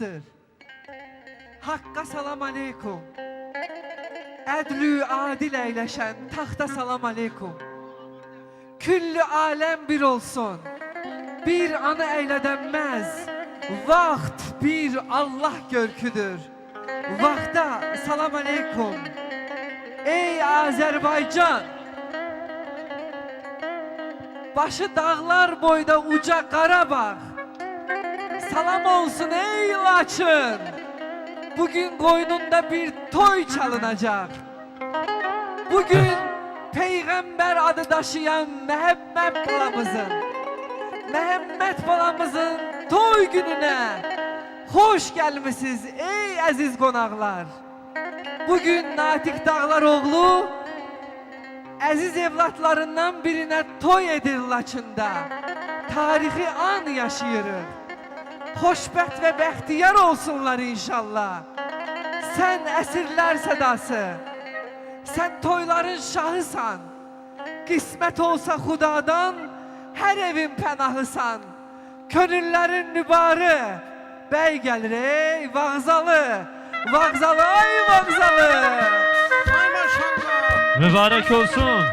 haqdır. Haqqa salam aleykum. Ədlü adil əyləşən taxta salam aleykum. Küllü aləm bir olsun. Bir ana eylədənməz. Vaxt bir Allah görküdür. Vaxta salam aleykum. Ey Azərbaycan. Başı dağlar boyda uca Qarabağ. Salam olsun ey Laçın. Bugün qoynunda bir toy çalınacaq. Bugün Peyğəmbər adı daşıyan Məhəmməd balamızın toy gününə xoş gəlmisiniz ey əziz qonaqlar. Bugün Natiq Dağlaroğlu əziz evlatlarından birinə toy edir Laçında. Tarixi an yaşayırıq. Xoşbəxt və bəxtiyar olsunlar inşallah. Sən əsirlər sədası, sən toyların şahısan. Qismət olsa xudadan, hər evin pənahısan. Könüllərin nübarı, bəy gəlir ey Vağzalı. Vağzalı, ay Vağzalı. Ay maşallah. Mübarek olsun.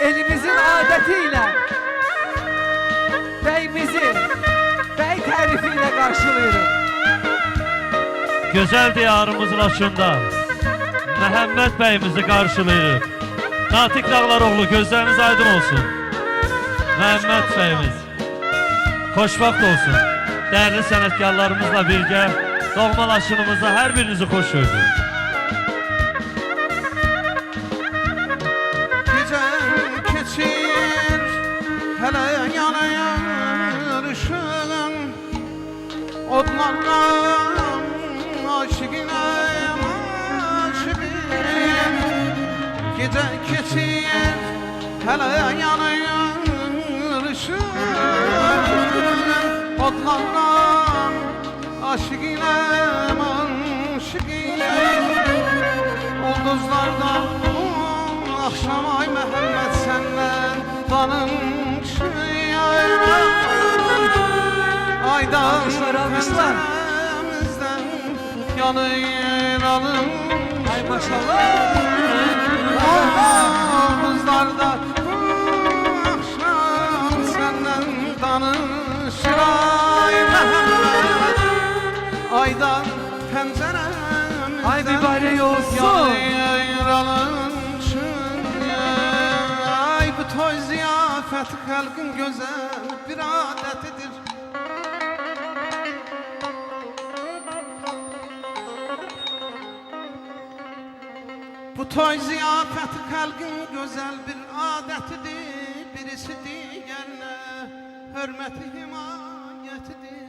Elimizin adetiyle beyimizi bey tarifiyle karşılıyoruz. Güzel diyarımızın açında Məhəmməd bəyimizi karşılayırıq. Natiq Dağlaroğlu, gözleriniz aydın olsun. Məhəmməd bəyimiz xoşbəxt olsun. Değerli sənətkarlarımızla birgə doğmalaşınımıza hər birinizi xoş gördük. Gecə keçir, hələ yanayır ışığın. Odlarla aşıqinəyəm, aşıqin. Gecə keçir, hələ yanayır ışığın. Odlarla aşıqinəyəm, aşıqin. Ulduzlarda akşam ay Məhəmməd səndən qanım aydan Almışlar. pəncərəmizdən yanır alım. Ay maşallah. Ulduzlarda akşam səndən danışır ay Məhəmməd. Aydan pəncərəmizdən Ay mübarək olsun. yanır alım. Ay bu toy ziyafəti xalqın gözəl bir adətidir. Bu toy ziyafəti xalqın gözəl bir adətidir. Birisi digərinə hörməti himayətidir.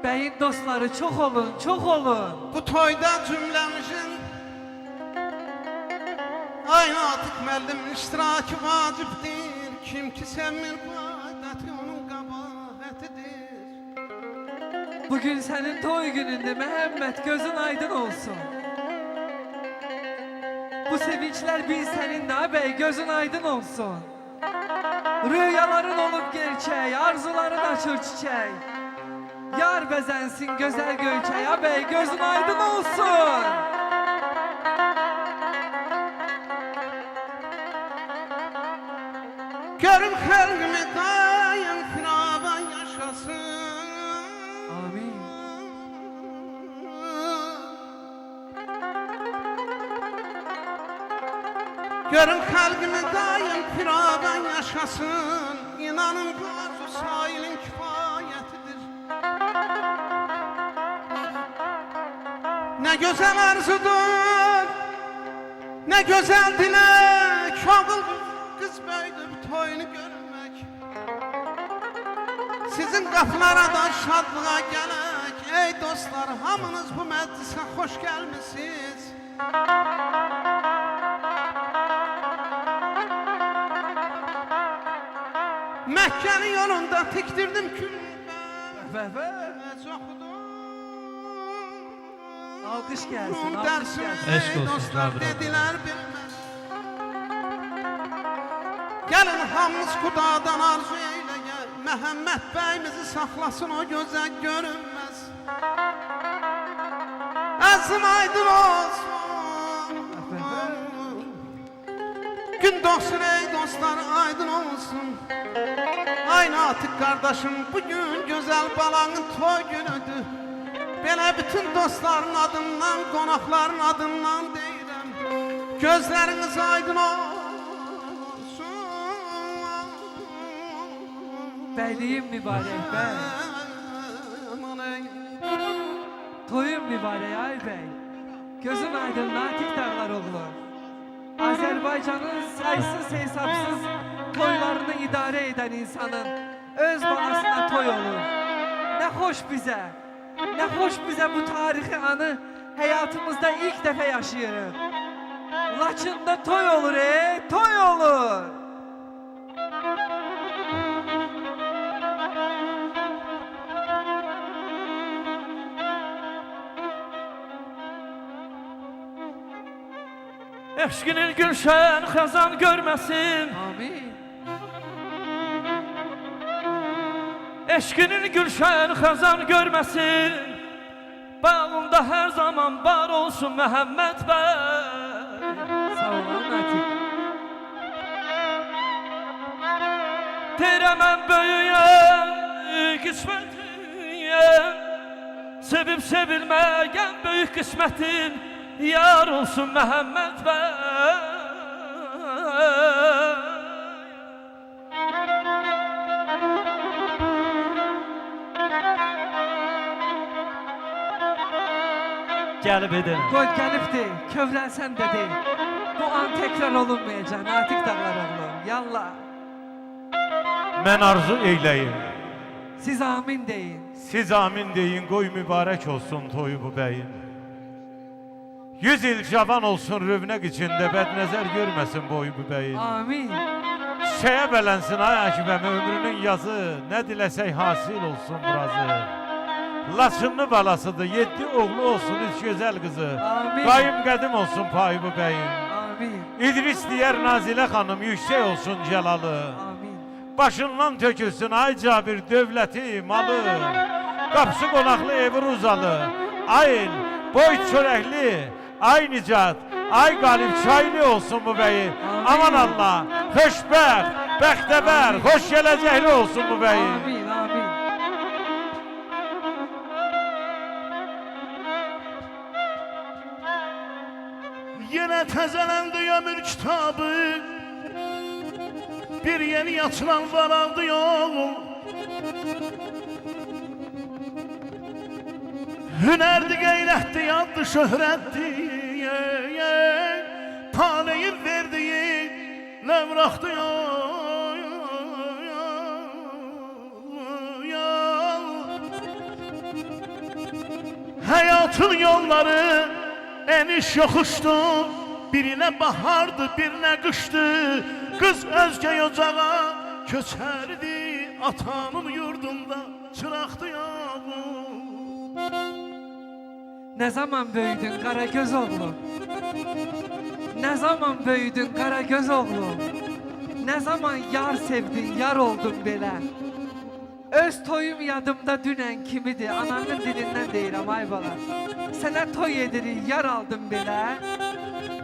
Beyin dostları çok olun, çok olun. Bu toyda cümləmizin ay Natiq müəllimin iştirakı vacibdir. Kim ki sevmir bu adəti onun qəbahətidir. Bugün senin toy gününde Məhəmməd, gözün aydın olsun. Bu sevinçler bir seninle ağabey, gözün aydın olsun. Rüyaların olup gerçeği, arzuların açır çiçeği. Yar bezensin güzel göçey ağabey, gözün aydın olsun. Görüm xəlqimi daim firaba yaşasın. Amin. Görüm xəlqimi daim firaba yaşasın. İnanın bu arzu sahilin kifayətidir. Ne güzel arzudur, ne güzel dilek. Oğul kız böyüdür toyunu görmek. Sizin qapılara da şadlığa gələk. Ey dostlar, hamınız bu məclisə xoş gəlmisiniz. Məkkənin yolunda tikdirdim kümbə. Alkış gelsin, alkış Dersim gelsin. Eşk olsun, dostlar bravo. dediler bilmez. Gəlin hamımız Xudadan arzu eyləyə, Məhəmməd bəyimizi saxlasın o gözəl görünməz. Əzim aydın olsun. Gün doğsun ey dostlar, aydın olsun. Ay Natiq qardaşım, bugün gözəl balanın toy günüdür. Belə bütün dostların adından, qonaqların adından deyirəm. Gözləriniz aydın olsun. Bəyliyim mübarək bəy. Aman ey. Toyun mübarək ay bəy. Gözün aydın Natiq Dağlaroğlu. Azərbaycanın saysız hesabsız toylarını idarə edən insanın öz balasına toy olur. Nə xoş bizə. Nə xoş bizə bu tarixi anı həyatımızda ilk dəfə yaşayırıq. Laçında toy olur toy olur. Eşkinin gülşen xəzan görməsin. Amin. Eşkinin gülşen xəzan görməsin. Bağında hər zaman var olsun Məhəmməd bəy. Sağ olun Natiq. Deyirəm mən böyüyəm, qismətim. Sevib sevilməyən böyük qismətin yar olsun Məhəmməd bəy. Gəlib edin. Qoy gəlibdi, kövrəlsən dedi. Bu an təkrar olunmayacaq Natiq Dağlaroğlu. Yallah. Mən arzu eyləyim. Siz amin deyin. Siz amin deyin, qoy mübarək olsun toyu bu bəyin. 100 il cavan olsun rövnəq içində, bədnəzər görməsin boyu bu bəyin. Amin. Çiçəyə bələnsin ay Əkbəm, ömrünün yazı, nə diləsək hasil olsun burazı. Laçınlı balasıdır, 7 oğlu olsun, 3 gözəl qızı. Amin. Qayım qədim olsun payı bu bəyin. Amin. İdris deyər Nazilə xanım, yüksək olsun cəlalı. Amin. Başından tökülsün ay Cabir dövləti, malı. Qapısı qonaqlı evi ruzalı. Ay el, boy çörəkli, ay Nicat, ay Qalib çaylı olsun bu bəyi. Aman Allah, xoşbəxt, bəxtəbər, xoş gələcəkli olsun bu bəyi. Amin. Amin. Yenə təzələndi ömür kitabı, bir yeni açılan varaldı yol. Hünərdi, qeyrətdi, yaddı, şöhrətdi, taleyin verdiyi ləvraqdı yol. Həyatın yolları eniş yoxuşdu, birinə bahardı, birinə qışdı. Qız özgə ocağa köçərdi, atanın yurdunda çıraqdı yağmur. Ne zaman büyüdün Karagöz oğlu? Ne zaman büyüdün Karagöz oğlu? Ne zaman yar sevdin, yar oldun belə? Öz toyum yadımda dünən kimidir, ananın dilindən deyirəm ay bala. Sənə toy edirik, yar aldım belə.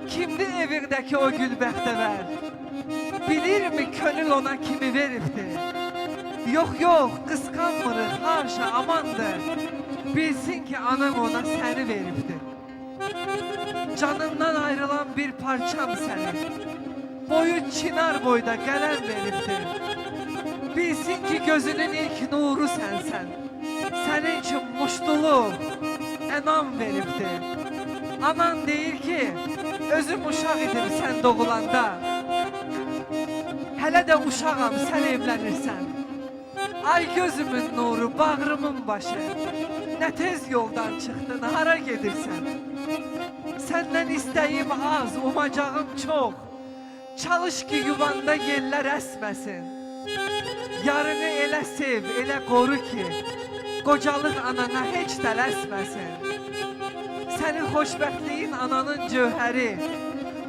Kimdir evindəki o gül bəxtəvər? Bilirmi könül ona kimi veribdir? Yox, yox, qısqanmırıq, haşa, amandır. Bilsin ki anam ona səni veribdir. Canından ayrılan bir parçam sənin. Boyu çınar boyda qələm veribdir. Bilsin ki gözünün ilk nuru sənsən. Sənin üçün muştuluq, ənam veribdir. Anan deyir ki, özüm uşaq idim sən doğulanda. Hələ də uşağam, sən evlənirsən. Ay gözümün nuru, bağrımın başı. Nə tez yoldan çıxdın, hara gedirsən? Səndən istəyim az, umacağım çox. Çalış ki yuvanda yellər əsməsin. Yarını elə sev, elə qoru ki, qocalıq anana heç tələsməsin. Sənin xoşbəxtliyin ananın cövhəri,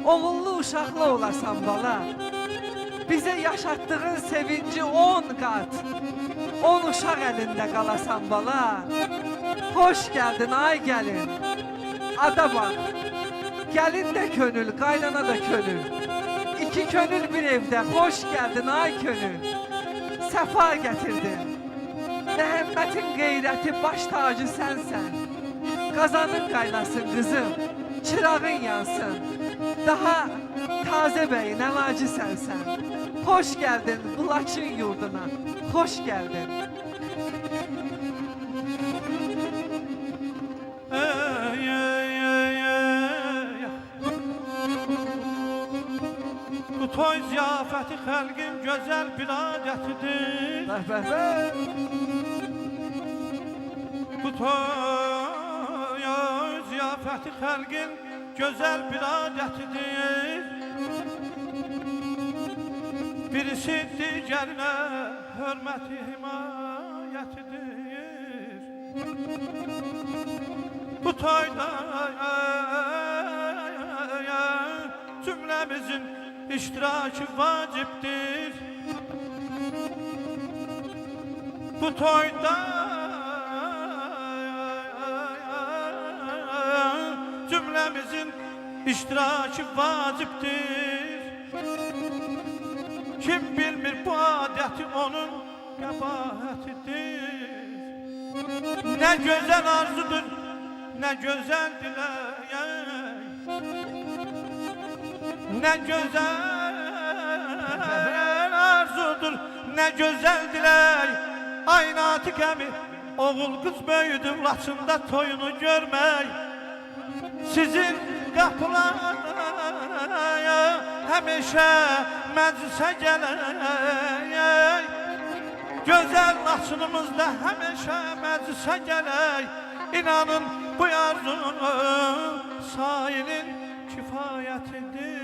oğullu uşaqlı olasan bala. Bize yaşattığın sevinci 10 kat, 10 uşaq elində qalasan bala. Hoş geldin ay gelin. Ada bak. Gelin de könül, kaynana da könül. İki könül bir evde. Hoş geldin ay könül. Sefa getirdin. Məhəmmətin qeyrəti baş tacı sənsən. Qazanın qaynasın qızım. Çırağın yansın. Daha taze bəyin əlacı sənsən. Hoş geldin Bulaçın yurduna. Hoş geldin. Ey, ey, ey, ey. Bu toy ziyafəti xəlqin gözəl bir adətidir. Bəh, bəh, bəh. Bu toy ziyafəti xəlqin gözəl bir adətidir. Birisi digərinə hörməti himayətidir. Bu toyda cümləmizin iştirakı vacibdir. Bu toyda cümləmizin iştirakı vacibdir. Kim bilmir bu adəti onun qəbahətidir. Ne güzel arzudur, ne güzel dilek. Ne güzel arzudur, ne güzel dilek. Aynı Atik əmi, oğul kız böyüdü, Laçında toyunu görmək. Sizin qapılara həmişə məclisə gələk. Gözəl Laçınımızda həmişə məclisə gələk. İnanın bu arzunun sahilin kifayətidir.